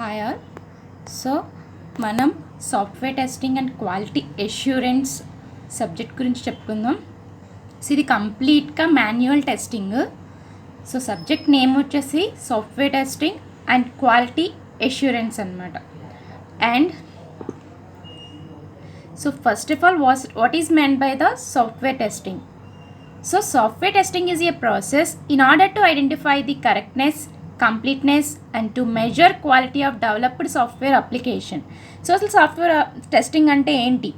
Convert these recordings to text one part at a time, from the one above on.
Hi all. So మనం software testing and quality assurance subject గురించి చెప్పుకుందాం. సో ఇది కంప్లీట్గా manual testing. So subject name వచ్చేసి software testing and quality assurance అనమాట. And so first of all what is meant by the software testing? So software testing is a process in order to identify the correctness, completeness and to measure quality of developed software application. So అసలు software testing అంటే ఏంటి?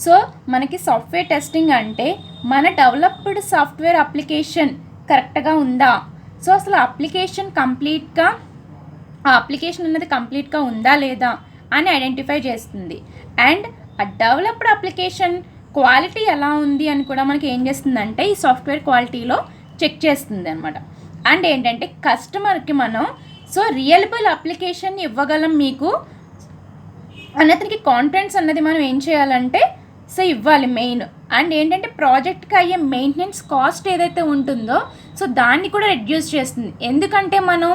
So మనకి software testing అంటే మన developed software application కరెక్ట్గా ఉందా, so అసలు application కంప్లీట్గా ఆ అప్లికేషన్ అనేది కంప్లీట్గా ఉందా లేదా అని ఐడెంటిఫై చేస్తుంది. అండ్ ఆ డెవలప్డ్ అప్లికేషన్ క్వాలిటీ ఎలా ఉంది అని కూడా మనకి ఏం చేస్తుందంటే ఈ సాఫ్ట్వేర్ క్వాలిటీలో చెక్ చేస్తుంది అనమాట. అండ్ ఏంటంటే కస్టమర్కి మనం సో రియలబుల్ అప్లికేషన్ ఇవ్వగలం మీకు అన్నతనికి కాన్ఫిడెన్స్ అన్నది మనం ఏం చేయాలంటే సో ఇవ్వాలి మెయిన్. అండ్ ఏంటంటే ప్రాజెక్ట్కి అయ్యే మెయింటెనెన్స్ కాస్ట్ ఏదైతే ఉంటుందో సో దాన్ని కూడా రెడ్యూస్ చేస్తుంది. ఎందుకంటే మనం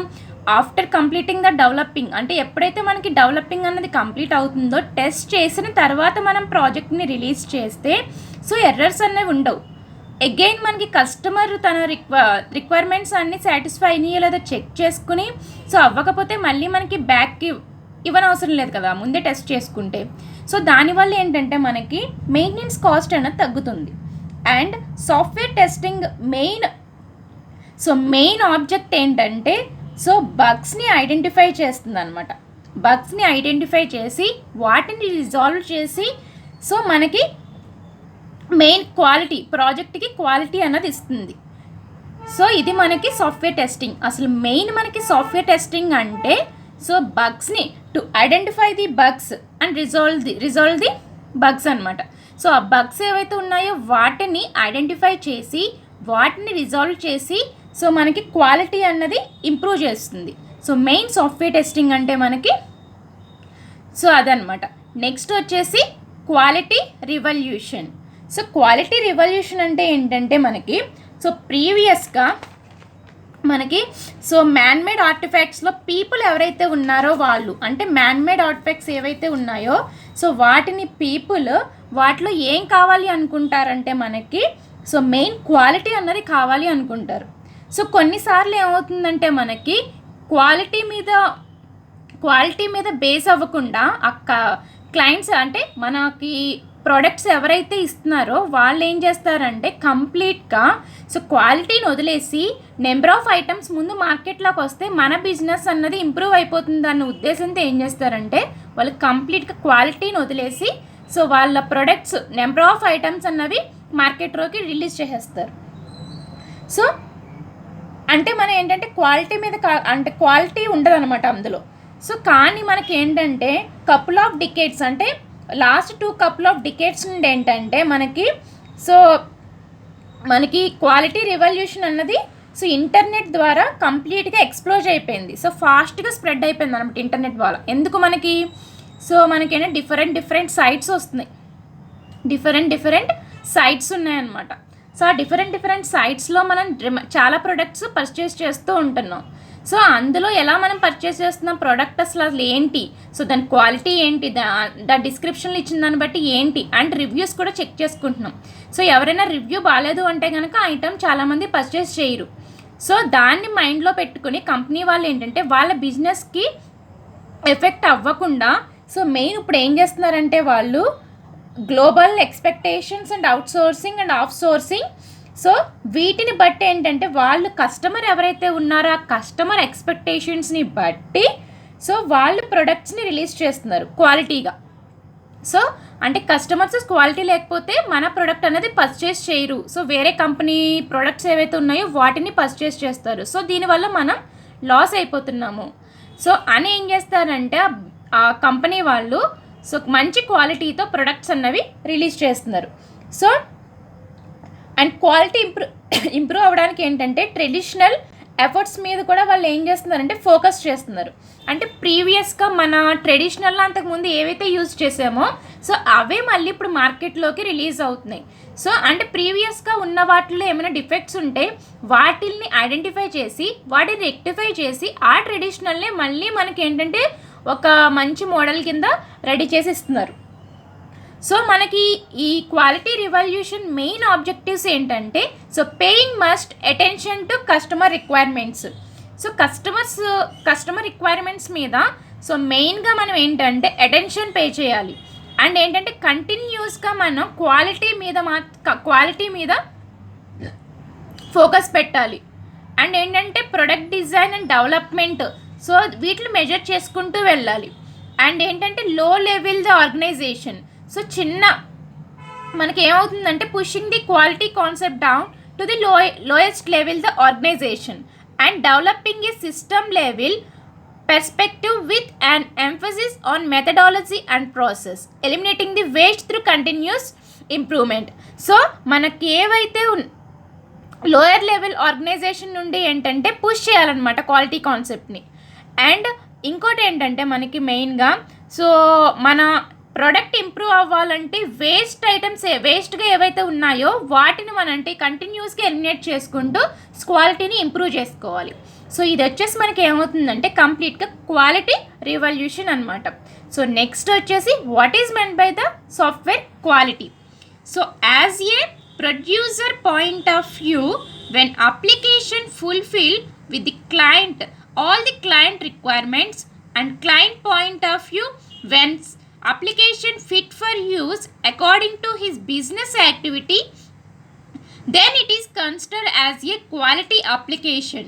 ఆఫ్టర్ కంప్లీటింగ్ ద డెవలపింగ్ అంటే ఎప్పుడైతే మనకి డెవలపింగ్ అన్నది కంప్లీట్ అవుతుందో టెస్ట్ చేసిన తర్వాత మనం ప్రాజెక్ట్ని రిలీజ్ చేస్తే సో ఎర్రర్స్ అనేవి ఉండవు. అగైన్ మనకి కస్టమర్ తన రిక్వైర్మెంట్స్ అన్నీ సాటిస్ఫై అయినాయో లేదా చెక్ చేసుకుని సో అవ్వకపోతే మళ్ళీ మనకి బ్యాక్కి ఇవ్వనవసరం లేదు కదా ముందే టెస్ట్ చేసుకుంటే. సో దానివల్ల ఏంటంటే మనకి మెయింటెనెన్స్ కాస్ట్ అనేది తగ్గుతుంది. And software testing main object ఏంటంటే సో బగ్స్ని ఐడెంటిఫై చేస్తుంది అనమాట. బగ్స్ని ఐడెంటిఫై చేసి వాటిని రిజాల్వ్ చేసి సో మనకి మెయిన్ క్వాలిటీ ప్రాజెక్ట్కి క్వాలిటీ అన్నది ఇస్తుంది. సో ఇది మనకి సాఫ్ట్వేర్ టెస్టింగ్. అసలు మెయిన్ మనకి సాఫ్ట్వేర్ టెస్టింగ్ అంటే సో బగ్స్ని to identify the bugs and resolve the bugs అనమాట. సో ఆ బగ్స్ ఏవైతే ఉన్నాయో వాటిని ఐడెంటిఫై చేసి వాటిని రిజాల్వ్ చేసి సో మనకి క్వాలిటీ అన్నది ఇంప్రూవ్ చేస్తుంది. సో మెయిన్ సాఫ్ట్వేర్ టెస్టింగ్ అంటే మనకి సో అదనమాట. నెక్స్ట్ వచ్చేసి quality revolution. So quality revolution అంటే ఏంటంటే మనకి సో ప్రీవియస్గా మనకి సో మ్యాన్మేడ్ ఆర్టిఫాక్ట్స్లో పీపుల్ ఎవరైతే ఉన్నారో వాళ్ళు అంటే మ్యాన్మేడ్ ఆర్టిఫాక్ట్స్ ఏవైతే ఉన్నాయో సో వాటిని పీపుల్ వాటిలో ఏం కావాలి అనుకుంటారంటే మనకి సో మెయిన్ క్వాలిటీ అన్నది కావాలి అనుకుంటారు. సో కొన్నిసార్లు ఏమవుతుందంటే మనకి క్వాలిటీ మీద బేస్ అవ్వకుండా క్లయింట్స్ అంటే మనకి ప్రొడక్ట్స్ ఎవరైతే ఇస్తున్నారో వాళ్ళు ఏం చేస్తారంటే కంప్లీట్గా సో క్వాలిటీని వదిలేసి నెంబర్ ఆఫ్ ఐటమ్స్ ముందు మార్కెట్లోకి వస్తే మన బిజినెస్ అన్నది ఇంప్రూవ్ అయిపోతుంది అన్న ఉద్దేశంతో ఏం చేస్తారంటే వాళ్ళు కంప్లీట్గా క్వాలిటీని వదిలేసి సో వాళ్ళ ప్రొడక్ట్స్ నెంబర్ ఆఫ్ ఐటమ్స్ అన్నవి మార్కెట్లోకి రిలీజ్ చేసేస్తారు. సో అంటే మనం ఏంటంటే క్వాలిటీ మీద అంటే క్వాలిటీ ఉండదు అనమాట అందులో. సో కానీ మనకి ఏంటంటే కపుల్ ఆఫ్ డికేట్స్ అంటే లాస్ట్ 2 couple of decades నుండి ఏంటంటే మనకి క్వాలిటీ రివల్యూషన్ అన్నది సో ఇంటర్నెట్ ద్వారా కంప్లీట్గా ఎక్స్ప్లోజ్ అయిపోయింది. సో ఫాస్ట్గా స్ప్రెడ్ అయిపోయింది అనమాట ఇంటర్నెట్ వల్ల. ఎందుకు మనకి సో మనకేనా డిఫరెంట్ సైట్స్ వస్తున్నాయి, డిఫరెంట్ సైట్స్ ఉన్నాయన్నమాట. సో ఆ డిఫరెంట్ సైట్స్లో మనం చాలా ప్రొడక్ట్స్ పర్చేస్ చేస్తూ ఉంటున్నాం. సో అందులో ఎలా మనం పర్చేస్ చేస్తున్నాం ప్రోడక్ట్ అసలు ఏంటి, సో దాని క్వాలిటీ ఏంటి, దాని డిస్క్రిప్షన్లో ఇచ్చిన దాన్ని బట్టి ఏంటి అండ్ రివ్యూస్ కూడా చెక్ చేసుకుంటున్నాం. సో ఎవరైనా రివ్యూ బాగాలేదు అంటే కనుక ఐటమ్ చాలామంది పర్చేస్ చేయరు. సో దాన్ని మైండ్లో పెట్టుకుని కంపెనీ వాళ్ళు ఏంటంటే వాళ్ళ బిజినెస్కి ఎఫెక్ట్ అవ్వకుండా సో మెయిన్ ఇప్పుడు ఏం చేస్తున్నారంటే వాళ్ళు global expectations and outsourcing and of sourcing so వీటిని బట్టి ఏంటంటే వాళ్ళు కస్టమర్ ఎవరైతే ఉన్నారో ఆ కస్టమర్ ఎక్స్పెక్టేషన్స్ని బట్టి సో వాళ్ళు ప్రొడక్ట్స్ని రిలీజ్ చేస్తున్నారు క్వాలిటీగా. సో అంటే కస్టమర్స్ క్వాలిటీ లేకపోతే మన ప్రొడక్ట్ అనేది పర్చేస్ చేయరు. సో వేరే కంపెనీ ప్రొడక్ట్స్ ఏవైతే ఉన్నాయో వాటిని పర్చేస్ చేస్తారు. సో దీనివల్ల మనం లాస్ అయిపోతున్నాము. సో అని ఏం చేస్తారంటే ఆ కంపెనీ వాళ్ళు సో మంచి క్వాలిటీతో ప్రొడక్ట్స్ అన్నవి రిలీజ్ చేస్తున్నారు. సో అండ్ క్వాలిటీ ఇంప్రూవ్ అవ్వడానికి ఏంటంటే ట్రెడిషనల్ ఎఫర్ట్స్ మీద కూడా వాళ్ళు ఏం చేస్తున్నారంటే ఫోకస్ చేస్తున్నారు. అంటే ప్రీవియస్గా మన ట్రెడిషనల్ అంతకుముందు ఏవైతే యూజ్ చేసామో సో అవే మళ్ళీ ఇప్పుడు మార్కెట్లోకి రిలీజ్ అవుతున్నాయి. సో అంటే ప్రీవియస్గా ఉన్న వాటిల్లో ఏమైనా డిఫెక్ట్స్ ఉంటే వాటిల్ని ఐడెంటిఫై చేసి వాటిని రెక్టిఫై చేసి ఆ ట్రెడిషనల్ని మళ్ళీ మనకి ఏంటంటే ఒక మంచి మోడల్ కింద రెడీ చేసి ఇస్తున్నారు. సో మనకి ఈ క్వాలిటీ రివల్యూషన్ మెయిన్ ఆబ్జెక్టివ్స్ ఏంటంటే so paying must attention to customer requirements. So customer requirements మీద సో మెయిన్గా మనం ఏంటంటే అటెన్షన్ పే చేయాలి. అండ్ ఏంటంటే కంటిన్యూస్గా మనం క్వాలిటీ మీద ఫోకస్ పెట్టాలి. అండ్ ఏంటంటే product design and development so వీటిని మెజర్ చేసుకుంటూ వెళ్ళాలి. అండ్ ఏంటంటే లో లెవెల్ ద ఆర్గనైజేషన్ సో మనకి ఏమవుతుందంటే pushing the quality concept down to the lowest level the organization and developing a system level perspective with an emphasis on methodology and process, eliminating the waste through continuous improvement. So మనకి ఏవైతే lower level organisation నుండి ఏంటంటే push చేయాలన్నమాట quality కాన్సెప్ట్ని. And ఇంకోటి ఏంటంటే మనకి మెయిన్గా సో మన ప్రోడక్ట్ ఇంప్రూవ్ అవ్వాలంటే వేస్ట్గా ఏవైతే ఉన్నాయో వాటిని మనంటే కంటిన్యూస్గా ఎలిమినేట్ చేసుకుంటూ క్వాలిటీని ఇంప్రూవ్ చేసుకోవాలి. సో ఇది వచ్చేసి మనకి ఏమవుతుందంటే కంప్లీట్గా క్వాలిటీ రివల్యూషన్ అనమాట. సో నెక్స్ట్ వచ్చేసి what is meant by the software quality. So as a producer point of view when application fulfil with the client all the client requirements and client point of view when application fit for use according to his business activity, then it is considered as a quality application.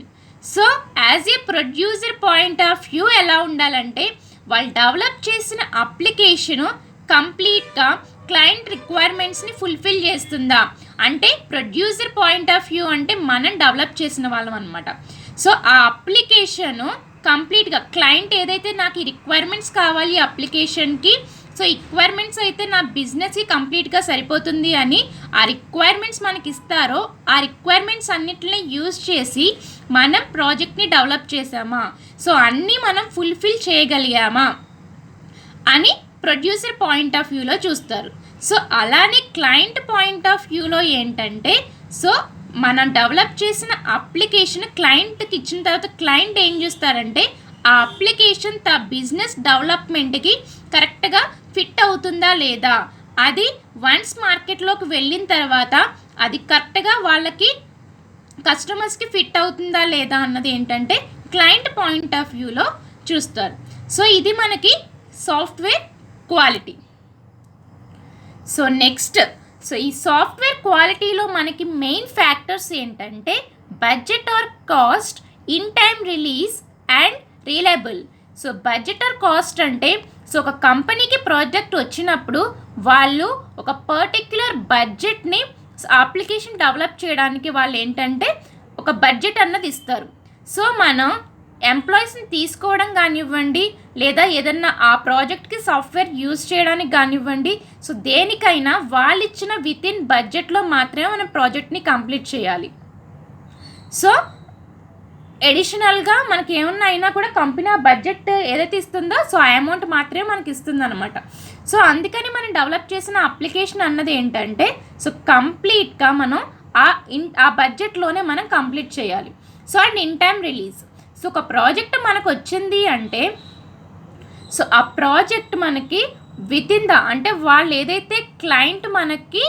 So as a producer point of view ఎలా ఉండాలంటే వాళ్ళు develop చేసిన application కంప్లీట్గా client రిక్వైర్మెంట్స్ని fulfil చేస్తుందా అంటే producer point of view అంటే మనం develop చేసిన వాళ్ళం అనమాట. సో ఆ అప్లికేషను కంప్లీట్గా క్లయింట్ ఏదైతే నాకు ఈ రిక్వైర్మెంట్స్ కావాలి అప్లికేషన్కి సో రిక్వైర్మెంట్స్ అయితే నా బిజినెస్కి కంప్లీట్గా సరిపోతుంది అని ఆ రిక్వైర్మెంట్స్ మనకి ఇస్తారో ఆ రిక్వైర్మెంట్స్ అన్నిటిని యూజ్ చేసి మనం ప్రాజెక్ట్ని డెవలప్ చేసామా సో అన్నీ మనం ఫుల్ఫిల్ చేయగలిగామా అని ప్రొడ్యూసర్ పాయింట్ ఆఫ్ వ్యూలో చూస్తారు. సో అలానే క్లయింట్ పాయింట్ ఆఫ్ వ్యూలో ఏంటంటే సో మనం డెవలప్ చేసిన అప్లికేషన్ క్లయింట్కి ఇచ్చిన తర్వాత క్లయింట్ ఏం చూస్తారంటే ఆ అప్లికేషన్ బిజినెస్ డెవలప్మెంట్కి కరెక్ట్గా ఫిట్ అవుతుందా లేదా, అది వన్స్ మార్కెట్లోకి వెళ్ళిన తర్వాత అది కరెక్ట్గా వాళ్ళకి కస్టమర్స్కి ఫిట్ అవుతుందా లేదా అన్నది ఏంటంటే క్లయింట్ పాయింట్ ఆఫ్ వ్యూలో చూస్తారు. సో ఇది మనకి software quality. So next so ఈ సాఫ్ట్వేర్ క్వాలిటీలో మనకి మెయిన్ ఫ్యాక్టర్స్ ఏంటంటే budget or cost, in time release and reliable. So budget or cost అంటే సో ఒక కంపెనీకి ప్రాజెక్ట్ వచ్చినప్పుడు వాళ్ళు ఒక పర్టిక్యులర్ బడ్జెట్ని అప్లికేషన్ డెవలప్ చేయడానికి వాళ్ళు ఏంటంటే ఒక బడ్జెట్ అన్నది ఇస్తారు. సో మనం ఎంప్లాయీస్ని తీసుకోవడం కానివ్వండి లేదా ఏదన్నా ఆ ప్రాజెక్ట్కి సాఫ్ట్వేర్ యూజ్ చేయడానికి కానివ్వండి సో దేనికైనా వాళ్ళు ఇచ్చిన విత్ ఇన్ బడ్జెట్లో మాత్రమే మనం ప్రాజెక్ట్ని కంప్లీట్ చేయాలి. సో ఎడిషనల్గా మనకి ఏమన్నా అయినా కూడా కంపెనీ ఆ బడ్జెట్ ఏదైతే ఇస్తుందో సో ఆ అమౌంట్ మాత్రమే మనకి ఇస్తుంది అనమాట. సో అందుకని మనం డెవలప్ చేసిన అప్లికేషన్ అన్నది ఏంటంటే సో కంప్లీట్గా మనం ఆ బడ్జెట్లోనే మనం కంప్లీట్ చేయాలి. So and in time release. So ఒక ప్రాజెక్ట్ మనకు వచ్చింది అంటే సో ఆ ప్రాజెక్ట్ మనకి విత్ ఇన్ అంటే వాళ్ళు ఏదైతే క్లయింట్ మనకి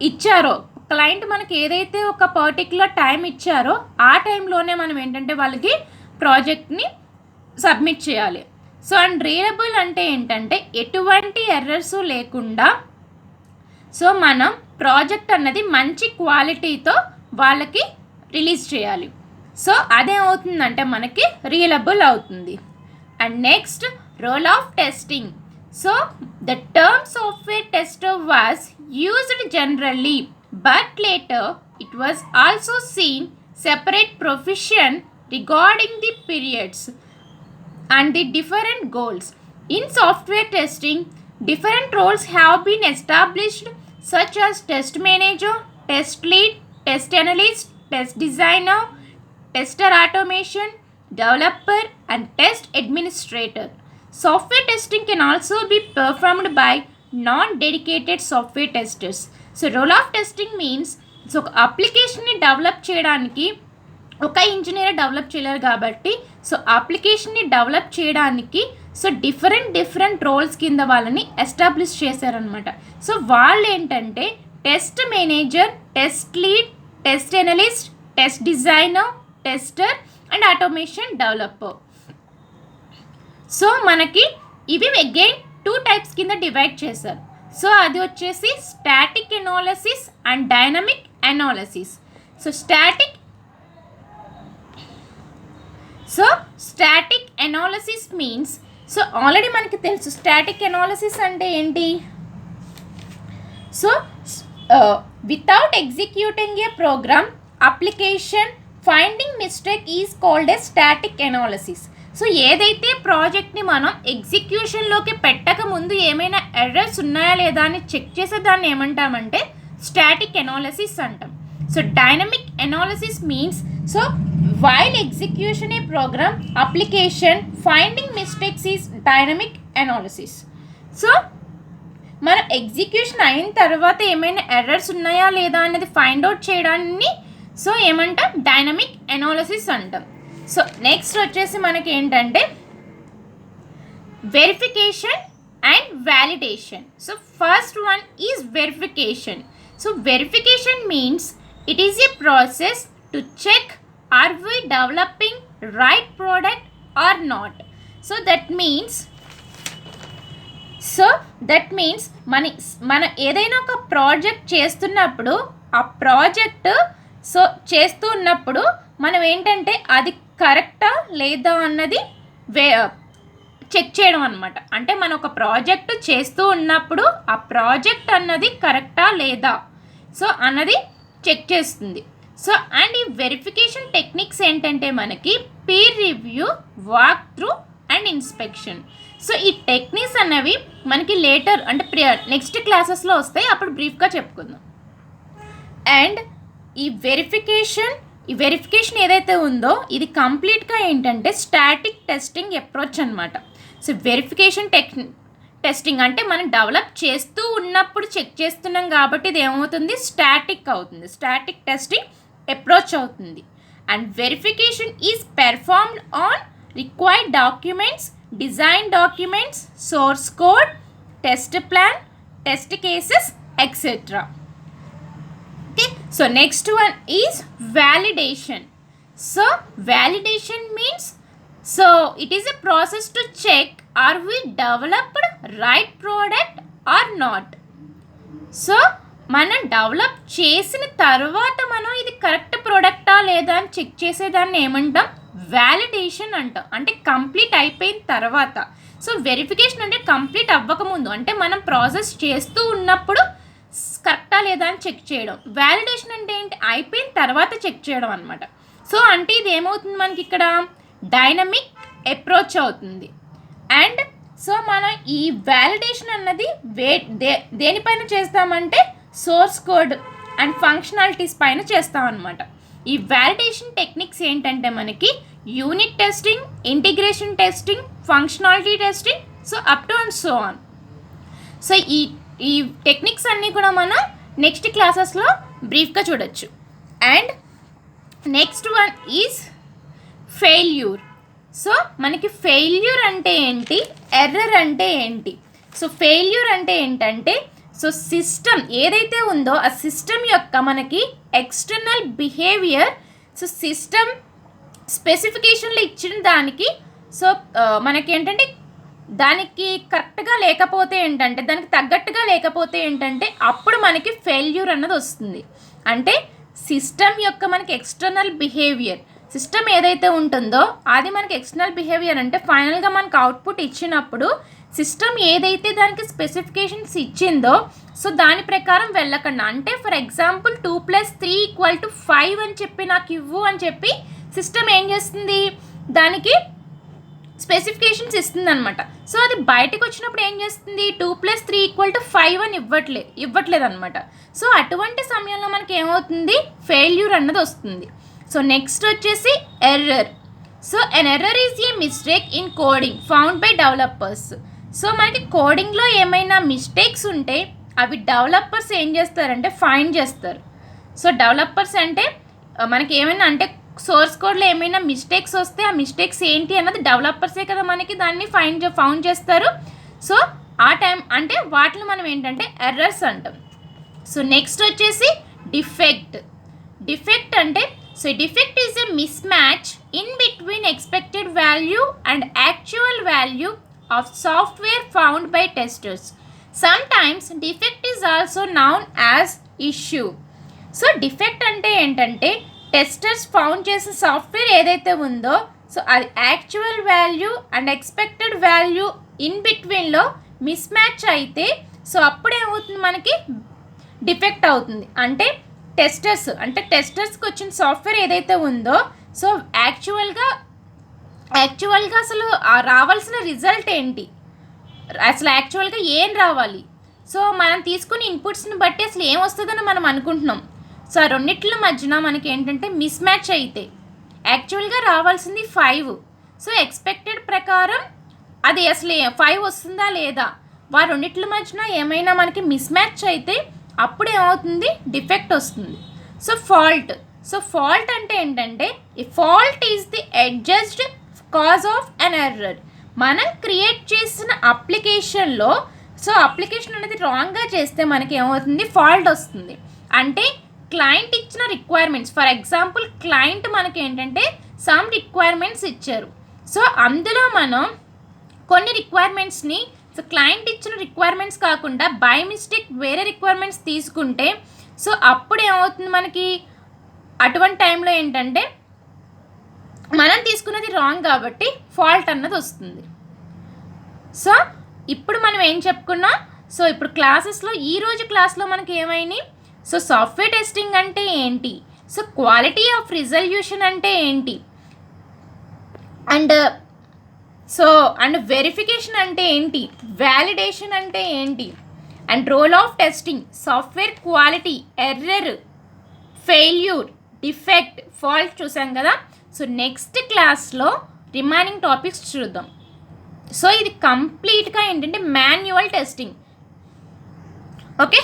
ఇచ్చారో క్లయింట్ మనకి ఏదైతే ఒక పర్టిక్యులర్ టైం ఇచ్చారో ఆ టైంలోనే మనం ఏంటంటే వాళ్ళకి ప్రాజెక్ట్ని సబ్మిట్ చేయాలి. సో అండ్ రియలబుల్ అంటే ఏంటంటే ఎటువంటి ఎర్రర్స్ లేకుండా సో మనం ప్రాజెక్ట్ అన్నది మంచి క్వాలిటీతో వాళ్ళకి రిలీజ్ చేయాలి. సో అదేమవుతుందంటే మనకి రియలబుల్ అవుతుంది. And next role of testing. So the term software tester was used generally but later it was also seen separate profession regarding the periods and the different goals. In software testing, different roles have been established such as test manager, test lead, test analyst, test designer, tester automation, developer, and test administrator. Software testing can also be performed by non-dedicated software testers. So role of testing means, so ఒక అప్లికేషన్ని develop చేయడానికి ఒక engineer develop చేయలేరు కాబట్టి so అప్లికేషన్ని develop చేయడానికి so different roles కింద వాళ్ళని establish చేశారనమాట. So వాళ్ళు ఏంటంటే test manager, test lead, test analyst, test designer, tester and automation developer. So మనకి ఇవి అగైన్ 2 టైప్స్ కింద డివైడ్ చేశారు. సో అది వచ్చేసి static analysis and dynamic analysis. So static analysis means, so already మనకి తెలుసు స్టాటిక్ ఎనాలిసిస్ అంటే ఏంటి. So without executing a program application finding mistake is called a static analysis. So ఏదైతే ప్రాజెక్ట్ని మనం ఎగ్జిక్యూషన్లోకి పెట్టక ముందు ఏమైనా ఎర్రర్స్ ఉన్నాయా లేదా అని చెక్ చేసే దాన్ని ఏమంటామంటే స్టాటిక్ ఎనాలిసిస్ అంటాం. So dynamic analysis means, so while execution a program application finding mistakes is dynamic analysis. So మనం ఎగ్జిక్యూషన్ అయిన తర్వాత ఏమైనా ఎర్రర్స్ ఉన్నాయా లేదా అనేది ఫైండ్ అవుట్ చేయడాన్ని సో ఏమంటాం డైనమిక్ ఎనాలిసిస్ అంటాం. సో నెక్స్ట్ వచ్చేసి మనకి ఏంటంటే verification and validation. So first one is verification. So verification means it is a process to check are we developing right product or not. So that means మన ఏదైనా ఒక project చేస్తున్నప్పుడు ఆ project so చేస్తూ ఉన్నప్పుడు మనం ఏంటంటే అది కరెక్టా లేదా అన్నది చెక్ చేయడం అనమాట. అంటే మనం ఒక ప్రాజెక్ట్ చేస్తూ ఉన్నప్పుడు ఆ ప్రాజెక్ట్ అన్నది కరెక్టా లేదా సో అన్నది చెక్ చేస్తుంది. సో అండ్ ఈ వెరిఫికేషన్ టెక్నిక్స్ ఏంటంటే మనకి peer review, walk through and inspection. So ఈ టెక్నిక్స్ అనేవి మనకి లేటర్ అంటే నెక్స్ట్ క్లాసెస్లో వస్తాయి, అప్పుడు బ్రీఫ్గా చెప్పుకుందాం. అండ్ ఈ వెరిఫికేషన్ ఏదైతే ఉందో ఇది కంప్లీట్గా ఏంటంటే స్టాటిక్ టెస్టింగ్ అప్రోచ్ అనమాట. సో వెరిఫికేషన్ టెస్టింగ్ అంటే మనం డెవలప్ చేస్తూ ఉన్నప్పుడు చెక్ చేస్తున్నాం కాబట్టి ఇది ఏమవుతుంది స్టాటిక్ అవుతుంది, స్టాటిక్ టెస్టింగ్ అప్రోచ్ అవుతుంది. And verification is performed on required documents, design documents, source code, test plan, test cases etcetera. Okay, so next one is validation. So validation means, so it is a process to check are we developed right product or not. So మనం develop చేసిన తర్వాత మనం ఇది correct ప్రోడక్టా లేదా అని check చేసేదాన్ని ఏమంటాం validation అంటాం. అంటే కంప్లీట్ అయిపోయిన తర్వాత. సో వెరిఫికేషన్ అంటే కంప్లీట్ అవ్వకముందు, అంటే మనం ప్రాసెస్ చేస్తూ ఉన్నప్పుడు కరెక్టా లేదా అని చెక్ చేయడం. వ్యాలిడేషన్ అంటే ఏంటి, అయిపోయిన తర్వాత చెక్ చేయడం అనమాట. సో అంటే ఇది ఏమవుతుంది మనకి ఇక్కడ డైనమిక్ అప్రోచ్ అవుతుంది. అండ్ సో మనం ఈ వ్యాలిడేషన్ అన్నది దేనిపైన చేస్తామంటే సోర్స్ కోడ్ అండ్ ఫంక్షనాలిటీస్ పైన చేస్తాం అనమాట. ఈ వ్యాలిడేషన్ టెక్నిక్స్ ఏంటంటే మనకి unit testing, integration testing, functionality testing, so up to and so on. So ఈ టెక్నిక్స్ అన్నీ కూడా మనం నెక్స్ట్ క్లాసెస్లో బ్రీఫ్గా చూడొచ్చు. And next one is failure. So మనకి ఫెయిల్యూర్ అంటే ఏంటి, ఎర్రర్ అంటే ఏంటి. సో ఫెయిల్యూర్ అంటే ఏంటంటే సో సిస్టమ్ ఏదైతే ఉందో ఆ సిస్టమ్ యొక్క మనకి ఎక్స్టర్నల్ బిహేవియర్, సో సిస్టమ్ స్పెసిఫికేషన్లో ఇచ్చిన దానికి సో మనకి ఏంటంటే దానికి కరెక్ట్గా లేకపోతే ఏంటంటే దానికి తగ్గట్టుగా లేకపోతే ఏంటంటే అప్పుడు మనకి ఫెయిల్యూర్ అన్నది వస్తుంది. అంటే సిస్టమ్ యొక్క మనకి ఎక్స్టర్నల్ బిహేవియర్, సిస్టమ్ ఏదైతే ఉంటుందో అది మనకి ఎక్స్టర్నల్ బిహేవియర్ అంటే ఫైనల్గా మనకు అవుట్పుట్ ఇచ్చినప్పుడు సిస్టమ్ ఏదైతే దానికి స్పెసిఫికేషన్స్ ఇచ్చిందో సో దాని ప్రకారం వెళ్ళకుండా, అంటే ఫర్ ఎగ్జాంపుల్ 2 + 3 = 5 అని చెప్పి నాకు ఇవ్వు అని చెప్పి సిస్టమ్ ఏం చేస్తుంది, దానికి స్పెసిఫికేషన్స్ ఇస్తుంది అనమాట. సో అది బయటకు వచ్చినప్పుడు ఏం చేస్తుంది 2 + 3 = 5 అని ఇవ్వట్లేదు అనమాట. సో అటువంటి సమయంలో మనకి ఏమవుతుంది ఫెయిల్యూర్ అన్నది వస్తుంది. సో నెక్స్ట్ వచ్చేసి error. So an error is a mistake in coding found by developers. So మనకి కోడింగ్లో ఏమైనా మిస్టేక్స్ ఉంటే అవి డెవలపర్స్ ఏం చేస్తారంటే ఫైండ్ చేస్తారు. సో డెవలపర్స్ అంటే మనకి ఏమైనా అంటే సోర్స్ కోడ్లో ఏమైనా మిస్టేక్స్ వస్తే ఆ మిస్టేక్స్ ఏంటి అన్నది డెవలపర్సే కదా మనకి దాన్ని ఫౌండ్ చేస్తారు. సో ఆ టైం అంటే వాటిని మనం ఏంటంటే ఎర్రర్స్ అంటాం. సో నెక్స్ట్ వచ్చేసి డిఫెక్ట్. డిఫెక్ట్ అంటే so defect is a miss match in between expected value and actual value of software found by testers. Sometimes defect is also noun as issue. So defect అంటే ఏంటంటే testers found చేసిన software ఏదైతే ఉందో so అది actual value and expected value in బిట్వీన్లో mismatch అయితే so అప్పుడు ఏమవుతుంది మనకి డిఫెక్ట్ అవుతుంది. అంటే టెస్టర్స్కి వచ్చిన సాఫ్ట్వేర్ ఏదైతే ఉందో సో యాక్చువల్గా అసలు రావాల్సిన రిజల్ట్ ఏంటి, అసలు యాక్చువల్గా ఏం రావాలి, సో మనం తీసుకుని ఇన్పుట్స్ని బట్టి అసలు ఏం వస్తుందని మనం అనుకుంటున్నాం. సో ఆ రెండిట్ల మధ్యన మనకి ఏంటంటే మిస్ మ్యాచ్ అయితే యాక్చువల్గా రావాల్సింది 5, సో ఎక్స్పెక్టెడ్ ప్రకారం అది అసలు 5 వస్తుందా లేదా, వారు రెండిట్ల మధ్యన ఏమైనా మనకి మిస్ మ్యాచ్ అయితే అప్పుడు ఏమవుతుంది డిఫెక్ట్ వస్తుంది. సో ఫాల్ట్ అంటే ఏంటంటే ఈ fault is the adjusted cause of an error. మనం క్రియేట్ చేసిన అప్లికేషన్లో సో అప్లికేషన్ అనేది రాంగ్గా చేస్తే మనకి ఏమవుతుంది ఫాల్ట్ వస్తుంది. అంటే క్లయింట్ ఇచ్చిన రిక్వైర్మెంట్స్, ఫర్ ఎగ్జాంపుల్ క్లయింట్ మనకి ఏంటంటే సమ్ రిక్వైర్మెంట్స్ ఇచ్చారు. సో అందులో మనం కొన్ని రిక్వైర్మెంట్స్ని సో క్లయింట్ ఇచ్చిన రిక్వైర్మెంట్స్ కాకుండా బై మిస్టేక్ వేరే రిక్వైర్మెంట్స్ తీసుకుంటే సో అప్పుడు ఏమవుతుంది మనకి అటువంటి టైంలో ఏంటంటే మనం తీసుకున్నది రాంగ్ కాబట్టి ఫాల్ట్ అన్నది వస్తుంది. సో ఇప్పుడు మనం ఏం చెప్పుకున్నాం, సో ఇప్పుడు క్లాసెస్లో ఈరోజు క్లాస్లో మనకి ఏమైనాయి, సో సాఫ్ట్వేర్ టెస్టింగ్ అంటే ఏంటి, సో క్వాలిటీ ఆఫ్ రిజల్యూషన్ అంటే ఏంటి, అండ్ వెరిఫికేషన్ అంటే ఏంటి, వ్యాలిడేషన్ అంటే ఏంటి, and role of testing, software quality, error, failure, defect, fault చూసాం కదా. సో నెక్స్ట్ క్లాస్లో రిమైనింగ్ టాపిక్స్ చూద్దాం. సో ఇది కంప్లీట్గా ఏంటంటే మాన్యువల్ టెస్టింగ్. ఓకే.